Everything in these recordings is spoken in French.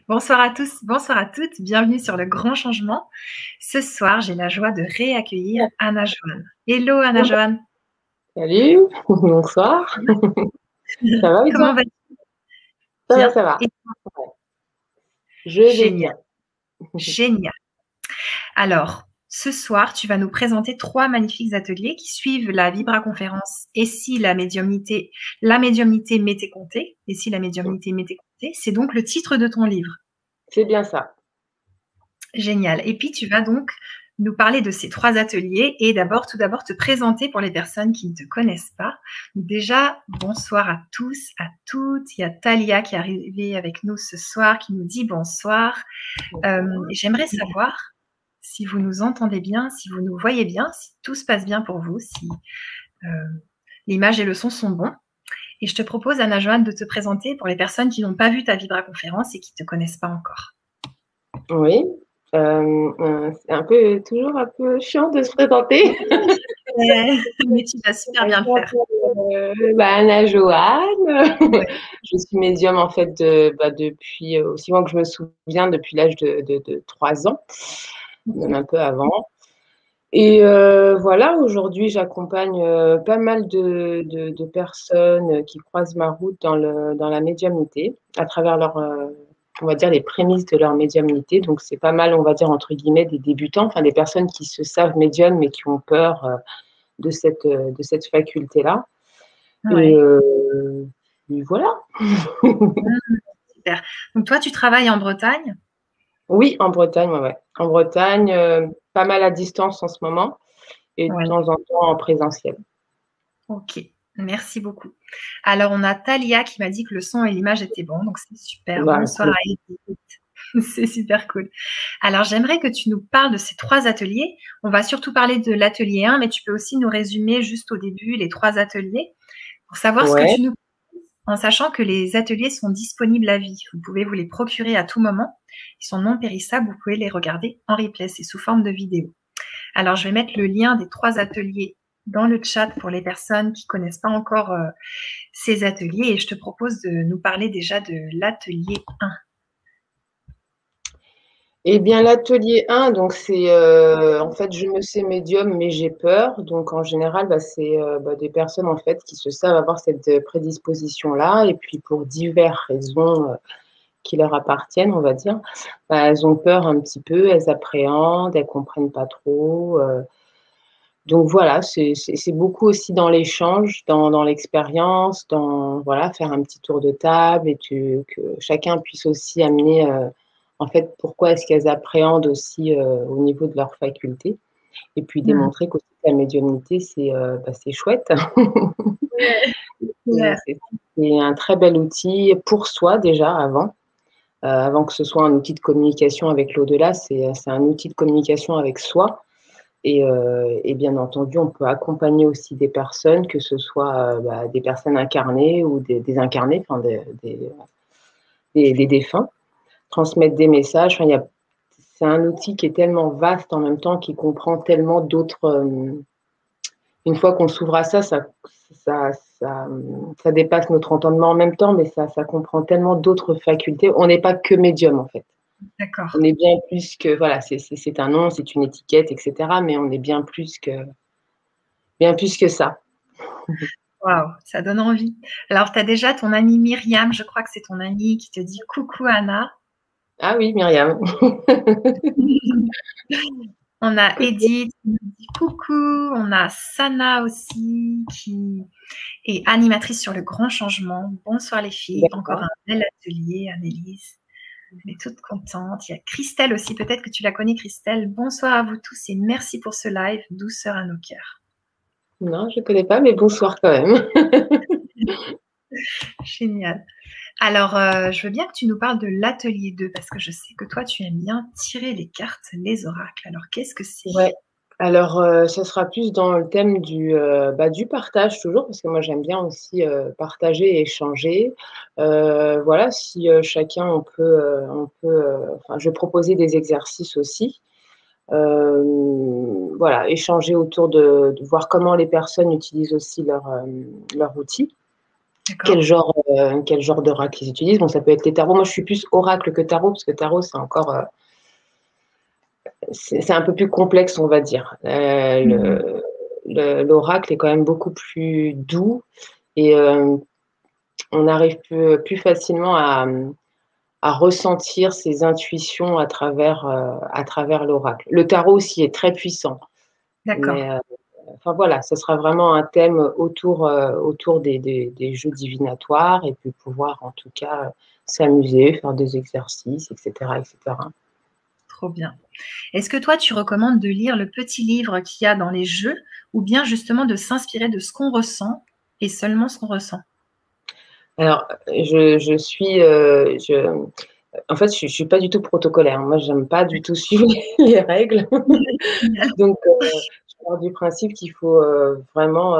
Bonsoir à tous, bonsoir à toutes, bienvenue sur le grand changement. Ce soir, j'ai la joie de réaccueillir Anna Joanne. Hello Anna Joanne. Salut, bonsoir. Ça va et Comment toi? vas-tu? Ça va, Bien. ça va. Et Je vais génial, bien. génial. Alors, ce soir, tu vas nous présenter 3 magnifiques ateliers qui suivent la Vibra-conférence Et si la médiumnité m'était comptée, et si la médiumnité m'était comptée, c'est donc le titre de ton livre. C'est bien ça. Génial. Et puis, tu vas donc nous parler de ces 3 ateliers et tout d'abord, te présenter pour les personnes qui ne te connaissent pas. Déjà, bonsoir à tous, à toutes. Il y a Talia qui est arrivée avec nous ce soir, qui nous dit bonsoir. J'aimerais savoir si vous nous entendez bien, si vous nous voyez bien, si tout se passe bien pour vous, si l'image et le son sont bons. Et je te propose, Anna Joanne, de te présenter pour les personnes qui n'ont pas vu ta Vibra-conférence et qui ne te connaissent pas encore. Oui. C'est toujours un peu chiant de se présenter. Mais tu vas super bien le faire. Anna Joanne. Ouais. Je suis médium en fait depuis aussi loin que je me souviens, depuis l'âge de 3 ans, même un peu avant. Et voilà, aujourd'hui, j'accompagne pas mal de personnes qui croisent ma route dans la médiumnité, à travers on va dire, les prémices de leur médiumnité. Donc, c'est pas mal, on va dire, entre guillemets, des débutants, enfin des personnes qui se savent médium, mais qui ont peur de cette faculté-là. Et, Ouais. et voilà. Super. Donc toi, tu travailles en Bretagne? Oui, en Bretagne, ouais. En Bretagne, pas mal à distance en ce moment, et de Ouais. temps en temps en présentiel. Ok. Merci beaucoup. Alors, on a Talia qui m'a dit que le son et l'image étaient bons, donc c'est super. Bah, Bonsoir à Edith. C'est super cool. Alors, j'aimerais que tu nous parles de ces 3 ateliers. On va surtout parler de l'atelier 1, mais tu peux aussi nous résumer juste au début les 3 ateliers pour savoir ce que ouais. tu nous proposes, en sachant que les ateliers sont disponibles à vie. Vous pouvez vous les procurer à tout moment. Ils sont non périssables. Vous pouvez les regarder en replay. C'est sous forme de vidéo. Alors, je vais mettre le lien des 3 ateliers dans le chat pour les personnes qui ne connaissent pas encore ces ateliers. Et je te propose de nous parler déjà de l'atelier 1. Eh bien, l'atelier 1, donc c'est en fait, je me sais médium, mais j'ai peur. Donc, en général, c'est des personnes en fait qui se savent avoir cette prédisposition-là, et puis pour diverses raisons qui leur appartiennent, on va dire, elles ont peur un petit peu, elles appréhendent, elles comprennent pas trop. Donc voilà, c'est beaucoup aussi dans l'échange, dans l'expérience, dans voilà, faire un petit tour de table, et que chacun puisse aussi amener en fait pourquoi est-ce qu'elles appréhendent aussi au niveau de leurs facultés, et puis démontrer qu'aussi la médiumnité c'est chouette. Ouais. C'est un très bel outil pour soi déjà avant que ce soit un outil de communication avec l'au-delà, c'est un outil de communication avec soi. Et bien entendu, on peut accompagner aussi des personnes, que ce soit des personnes incarnées ou des désincarnées, enfin des défunts, transmettre des messages. Enfin, c'est un outil qui est tellement vaste en même temps, qui comprend tellement d'autres. Une fois qu'on s'ouvre à ça, ça dépasse notre entendement en même temps, mais ça comprend tellement d'autres facultés. On n'est pas que médium en fait. D'accord. On est bien plus que, voilà, c'est un nom, c'est une étiquette, etc. Mais on est bien plus que ça. Waouh, ça donne envie. Alors, tu as déjà ton amie Myriam, je crois que c'est ton amie qui te dit coucou Anna. Ah oui, Myriam. On a Edith qui nous dit coucou. On a Sana aussi qui est animatrice sur le grand changement. Bonsoir les filles. Encore un bel atelier, Annelise. Elle est toute contente. Il y a Christelle aussi. Peut-être que tu la connais, Christelle. Bonsoir à vous tous et merci pour ce live. Douceur à nos cœurs. Non, je ne connais pas, mais bonsoir quand même. Génial. Alors, je veux bien que tu nous parles de l'atelier 2 parce que je sais que toi, tu aimes bien tirer les cartes, les oracles. Alors, qu'est-ce que c'est? Ouais. Alors, ça sera plus dans le thème du partage toujours, parce que moi, j'aime bien aussi partager et échanger. Voilà, si chacun, enfin, je vais proposer des exercices aussi. Voilà, échanger autour de voir comment les personnes utilisent aussi leur outil. D'accord. Quel genre d'oracle ils utilisent. Bon, ça peut être les tarots. Moi, je suis plus oracle que tarot, parce que tarot, c'est encore, c'est un peu plus complexe, on va dire. Mhm. L'oracle est quand même beaucoup plus doux et on arrive plus facilement à ressentir ses intuitions à travers l'oracle. Le tarot aussi est très puissant, D'accord. mais enfin voilà, ce sera vraiment un thème autour des jeux divinatoires et puis pouvoir en tout cas s'amuser, faire des exercices, etc., etc. Trop bien. Est-ce que toi, tu recommandes de lire le petit livre qu'il y a dans les jeux ou bien justement de s'inspirer de ce qu'on ressent et seulement ce qu'on ressent? Alors, en fait, je suis pas du tout protocolaire. Moi, j'aime pas du tout suivre les règles. Génial. Donc, je pars du principe qu'il faut vraiment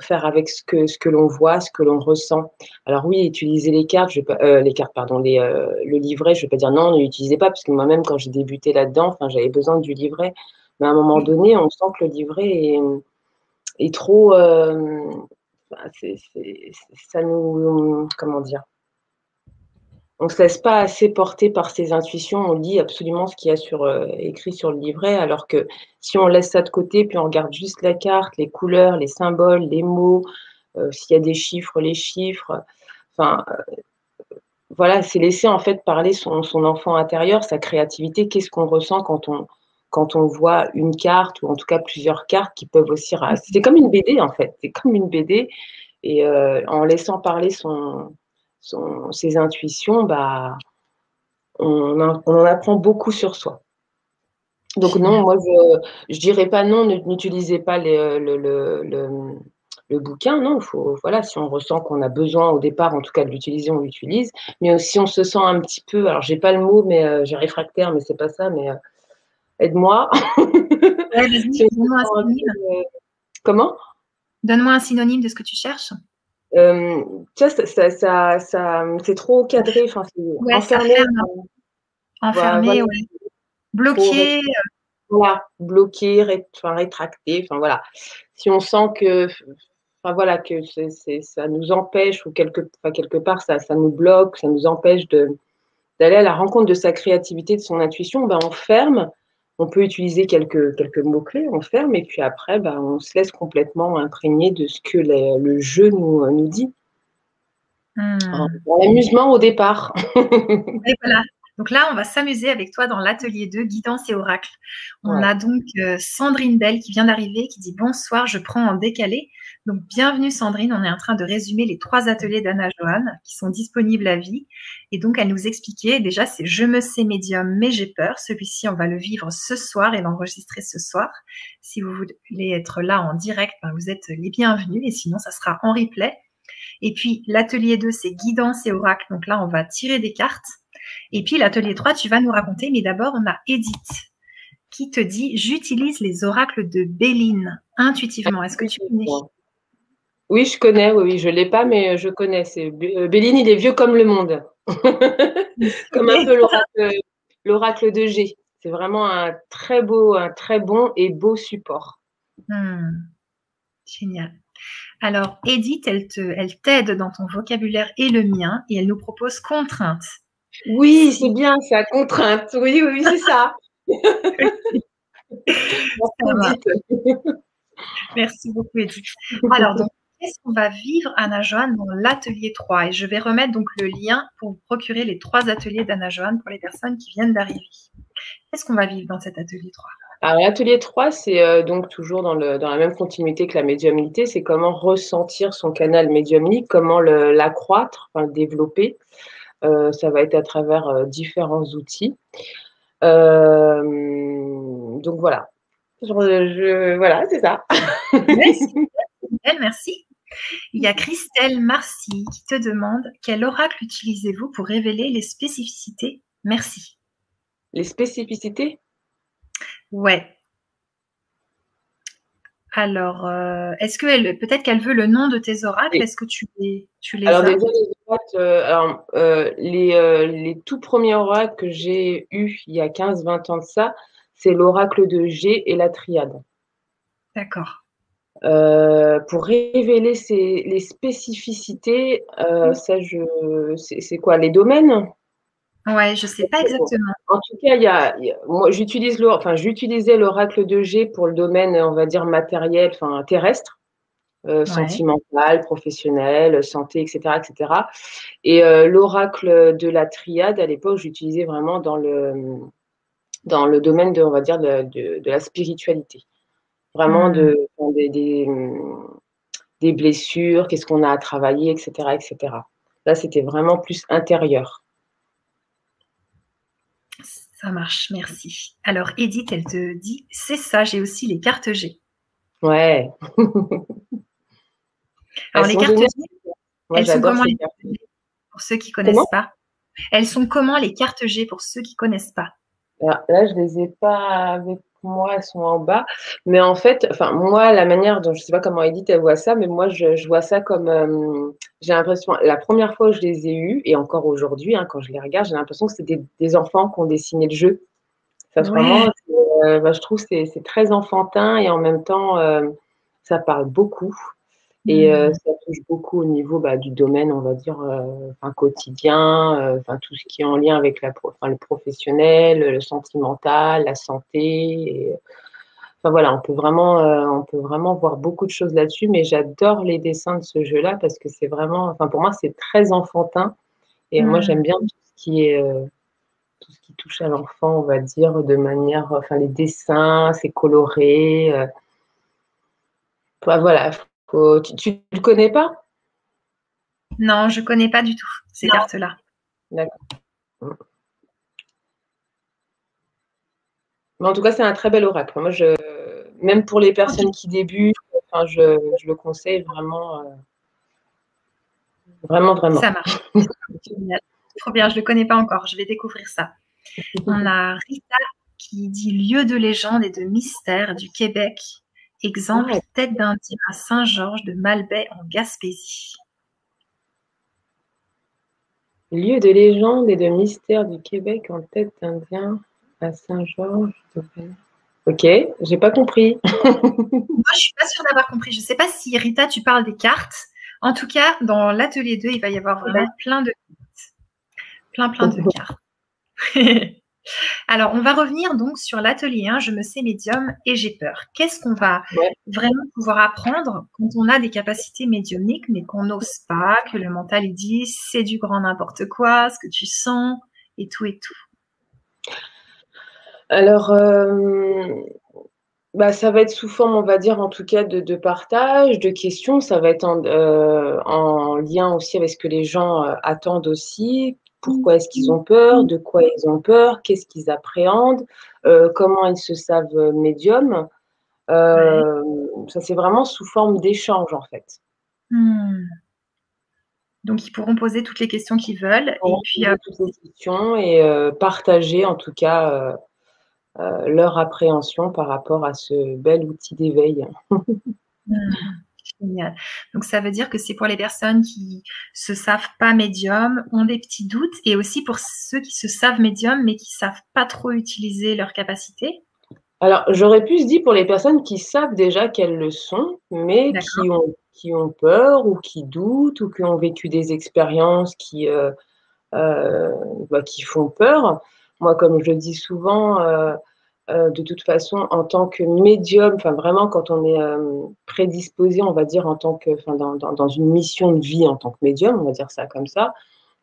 faire avec ce que l'on voit, ce que l'on ressent. Alors oui, utiliser les cartes, les cartes, pardon, le livret, je ne vais pas dire non, ne l'utilisez pas, parce que moi-même, quand j'ai débuté là-dedans, enfin, j'avais besoin du livret. Mais à un moment Oui. donné, on sent que le livret est trop. Ça nous. Comment dire? On ne se laisse pas assez porter par ses intuitions, on lit absolument ce qu'il y a écrit sur le livret, alors que si on laisse ça de côté, puis on regarde juste la carte, les couleurs, les symboles, les mots, s'il y a des chiffres, les chiffres, enfin, voilà, c'est laisser en fait parler son enfant intérieur, sa créativité, qu'est-ce qu'on ressent quand on voit une carte ou en tout cas plusieurs cartes qui peuvent aussi. C'est comme une BD en fait, c'est comme une BD et en laissant parler ses intuitions, bah, on en apprend beaucoup sur soi. Donc non, Génial. moi je dirais pas non, n'utilisez pas le bouquin, non, faut, voilà, si on ressent qu'on a besoin au départ, en tout cas de l'utiliser, on l'utilise. Mais si on se sent un petit peu, alors j'ai pas le mot, mais j'ai réfractaire, mais c'est pas ça, mais aide-moi. Ouais, Si vas-y, on se donne-moi un sent un synonyme. peu, comment? Donne-moi un synonyme de ce que tu cherches. Tu vois, c'est trop cadré, enfin, c'est Ouais, ça enfermé, ferme, voilà, enfermé, ouais. trop Bloqué. voilà, bloqué, enfin, rétracté, enfin voilà. Si on sent que, enfin voilà, que ça nous empêche ou quelque part ça nous bloque, ça nous empêche d'aller à la rencontre de sa créativité, de son intuition, ben on ferme. On peut utiliser quelques mots-clés, on ferme, et puis après, ben, on se laisse complètement imprégner de ce que le jeu nous dit. Hmm. En amusement au départ. Et voilà. Donc là, on va s'amuser avec toi dans l'atelier 2, guidance et oracle. On Ouais. a donc Sandrine Bell qui vient d'arriver, qui dit bonsoir, je prends en décalé. Donc bienvenue Sandrine, on est en train de résumer les 3 ateliers d'Anna Johan qui sont disponibles à vie. Et donc elle nous expliquait, déjà c'est Je me sais médium mais j'ai peur. Celui-ci, on va le vivre ce soir et l'enregistrer ce soir. Si vous voulez être là en direct, ben, vous êtes les bienvenus et sinon ça sera en replay. Et puis l'atelier 2, c'est guidance et oracle. Donc là, on va tirer des cartes. Et puis l'atelier 3, tu vas nous raconter, mais d'abord, on a Edith qui te dit j'utilise les oracles de Béline intuitivement. Est-ce que tu connais? Oui, je connais, oui, oui, je ne l'ai pas, mais je connais. Béline, il est vieux comme le monde. Comme un peu l'oracle de G. C'est vraiment un très bon et beau support. Génial. Alors, Edith, elle t'aide dans ton vocabulaire et le mien, et elle nous propose contrainte. Oui, c'est bien ça, contrainte. Oui, oui, oui, c'est ça. Ça Merci, va. Edith. Merci beaucoup, Edith. Alors, donc, qu'est-ce qu'on va vivre, Anna Johan, dans l'atelier 3? Et je vais remettre donc le lien pour vous procurer les 3 ateliers d'Anna Johan pour les personnes qui viennent d'arriver. Qu'est-ce qu'on va vivre dans cet atelier 3? Alors, l'atelier 3, c'est donc toujours dans la même continuité que la médiumnité, c'est comment ressentir son canal médiumnique, comment l'accroître, enfin, le développer. Ça va être à travers différents outils. Donc voilà. Voilà, c'est ça. Ouais, super, merci. Il y a Christelle Marcy qui te demande quel oracle utilisez-vous pour révéler les spécificités? Merci. Les spécificités? Ouais. Alors, est-ce que peut-être qu'elle veut le nom de tes oracles? Oui. Est-ce que tu les Alors as? déjà, les tout premiers oracles que j'ai eus il y a 15-20 ans de ça, c'est l'oracle de G et la triade. D'accord. Pour révéler les spécificités, ça, c'est quoi, les domaines? Ouais, je sais pas exactement. En tout cas, moi, j'utilisais l'oracle de G pour le domaine, on va dire, matériel, enfin, terrestre, Ouais. sentimental, professionnel, santé, etc., etc. Et l'oracle de la triade, à l'époque, j'utilisais vraiment dans le domaine de, on va dire, de la spiritualité. Vraiment des blessures, qu'est-ce qu'on a à travailler, etc., etc. Là, c'était vraiment plus intérieur. Ça marche, merci. Alors, Edith, elle te dit, c'est ça, j'ai aussi les cartes G. Ouais, elles Alors, les sont cartes géniales. G, Moi, elles sont j'adore comment ces les cartes. cartes G pour ceux qui Comment? connaissent pas? Elles sont comment les cartes G pour ceux qui connaissent pas? Alors, là, je les ai pas avec moi, elles sont en bas. Mais en fait, enfin, moi, la manière dont, je sais pas comment Edith, elle voit ça, mais moi, je vois ça comme, j'ai l'impression, la première fois où je les ai eus, et encore aujourd'hui, hein, quand je les regarde, j'ai l'impression que c'est des enfants qui ont dessiné le jeu. Ça, Ouais. vraiment, je trouve que c'est très enfantin et en même temps, ça parle beaucoup. Et Hmm. ça touche beaucoup au niveau, du domaine, on va dire, enfin, quotidien, enfin, tout ce qui est en lien avec enfin, le professionnel, le sentimental, la santé. Et, enfin voilà, on peut vraiment voir beaucoup de choses là-dessus. Mais j'adore les dessins de ce jeu-là parce que c'est vraiment, enfin pour moi, c'est très enfantin. Et moi, j'aime Hmm. bien tout ce qui touche à l'enfant, on va dire, de manière, enfin les dessins, c'est coloré. Enfin, voilà, tu le connais pas? Non, je connais pas du tout ces Non. cartes-là. D'accord. Mais en tout cas, c'est un très bel oracle. Moi, même pour les Ok, personnes qui débutent, enfin, je le conseille vraiment, vraiment, ça vraiment. marche. Génial. Trop bien, je le connais pas encore. Je vais découvrir ça. On a Rita qui dit lieu de légende et de mystère du Québec. Exemple, Ah, tête d'Indien à Saint-Georges de Malbaie en Gaspésie. lieu de légende et de mystère du Québec en tête indien à Saint-Georges. Ok, j'ai pas compris. Moi, je suis pas sûre d'avoir compris. Je sais pas si Rita, tu parles des cartes. En tout cas, dans l'atelier 2, il va y avoir vraiment plein de cartes. Alors, on va revenir donc sur l'atelier 1, je me sais médium et j'ai peur. Qu'est-ce qu'on va Ouais. vraiment pouvoir apprendre quand on a des capacités médiumniques, mais qu'on n'ose pas, que le mental il dit c'est du grand n'importe quoi, ce que tu sens et tout et tout. Alors, ça va être sous forme, on va dire, en tout cas, de partage, de questions. Ça va être en lien aussi avec ce que les gens attendent aussi. Pourquoi est-ce qu'ils ont peur? De quoi ils ont peur? Qu'est-ce qu'ils appréhendent? Comment ils se savent médiums? Ouais. Euh, Ça, c'est vraiment sous forme d'échange, en fait. Hmm. Donc, ils pourront poser toutes les questions qu'ils veulent On va et puis poser toutes les questions et partager, en tout cas, leur appréhension par rapport à ce bel outil d'éveil. génial. Donc, ça veut dire que c'est pour les personnes qui se savent pas médium, ont des petits doutes, et aussi pour ceux qui se savent médium, mais qui savent pas trop utiliser leurs capacités. Alors, j'aurais pu se dire pour les personnes qui savent déjà qu'elles le sont, mais D'accord. qui ont peur ou qui doutent ou qui ont vécu des expériences euh, qui font peur. Moi, comme je le dis souvent, de toute façon, en tant que médium, enfin vraiment quand on est prédisposé, on va dire, en tant que, enfin, dans une mission de vie en tant que médium, on va dire ça comme ça,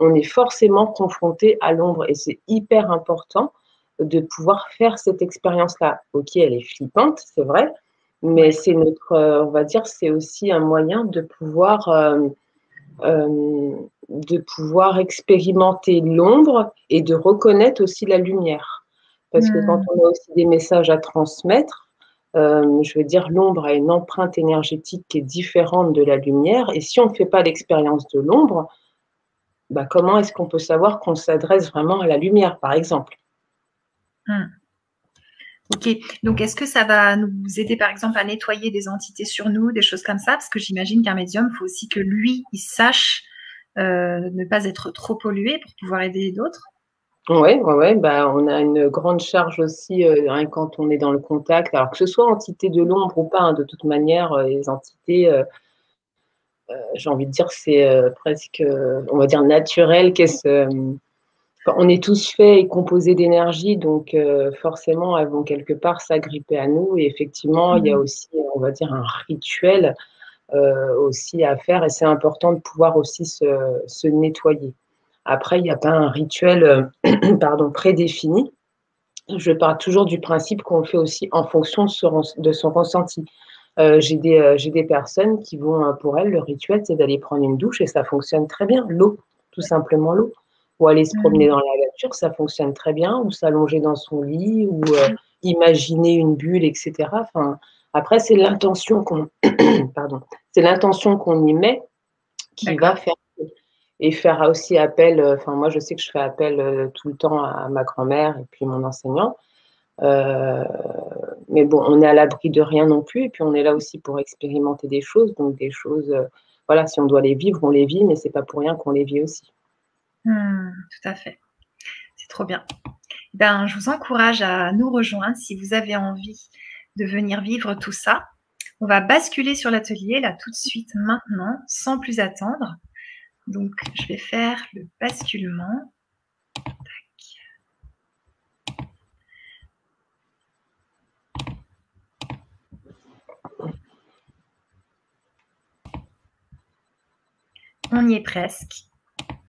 on est forcément confronté à l'ombre et c'est hyper important de pouvoir faire cette expérience-là. Ok, elle est flippante, c'est vrai, mais Ouais. c'est on va dire, c'est aussi un moyen euh, de pouvoir expérimenter l'ombre et de reconnaître aussi la lumière. Parce que quand Hmm. on a aussi des messages à transmettre, je veux dire, l'ombre a une empreinte énergétique qui est différente de la lumière. Et si on ne fait pas l'expérience de l'ombre, comment est-ce qu'on peut savoir qu'on s'adresse vraiment à la lumière, par exemple? Hmm. Ok, donc est-ce que ça va nous aider par exemple à nettoyer des entités sur nous, des choses comme ça? Parce que j'imagine qu'un médium, il faut aussi que lui, il sache ne pas être trop pollué pour pouvoir aider d'autres. Ouais, ouais, ouais, bah, on a une grande charge aussi, hein, quand on est dans le contact. Alors que ce soit entité de l'ombre ou pas, hein, de toute manière, les entités, j'ai envie de dire, c'est presque, on va dire, naturel qu'elles se. Enfin, on est tous faits et composés d'énergie, donc forcément, elles vont quelque part s'agripper à nous. Et effectivement, il y a Mmh. aussi, on va dire, un rituel aussi à faire, et c'est important de pouvoir aussi se nettoyer. Après, il n'y a pas un rituel pardon, prédéfini. Je pars toujours du principe qu'on le fait aussi en fonction de son ressenti. J'ai des personnes qui vont, pour elles, le rituel, c'est d'aller prendre une douche et ça fonctionne très bien. L'eau, tout simplement l'eau. Ou aller se promener Mmh. dans la nature, ça fonctionne très bien. Ou s'allonger dans son lit, ou imaginer une bulle, etc. Enfin, après, c'est l'intention qu'on pardon, c'est l'intention qu'on y met qui va D'accord. faire et faire aussi appel, enfin moi je sais que je fais appel, tout le temps à ma grand-mère et puis mon enseignant. Heu, mais bon, on est à l'abri de rien non plus et puis on est là aussi pour expérimenter des choses, donc des choses, voilà, si on doit les vivre, on les vit, mais c'est pas pour rien qu'on les vit aussi. Mmh, tout à fait. C'est trop bien. Ben, je vous encourage à nous rejoindre si vous avez envie de venir vivre tout ça. On va basculer sur l'atelier là tout de suite maintenant, sans plus attendre. Donc, je vais faire le basculement. On y est presque.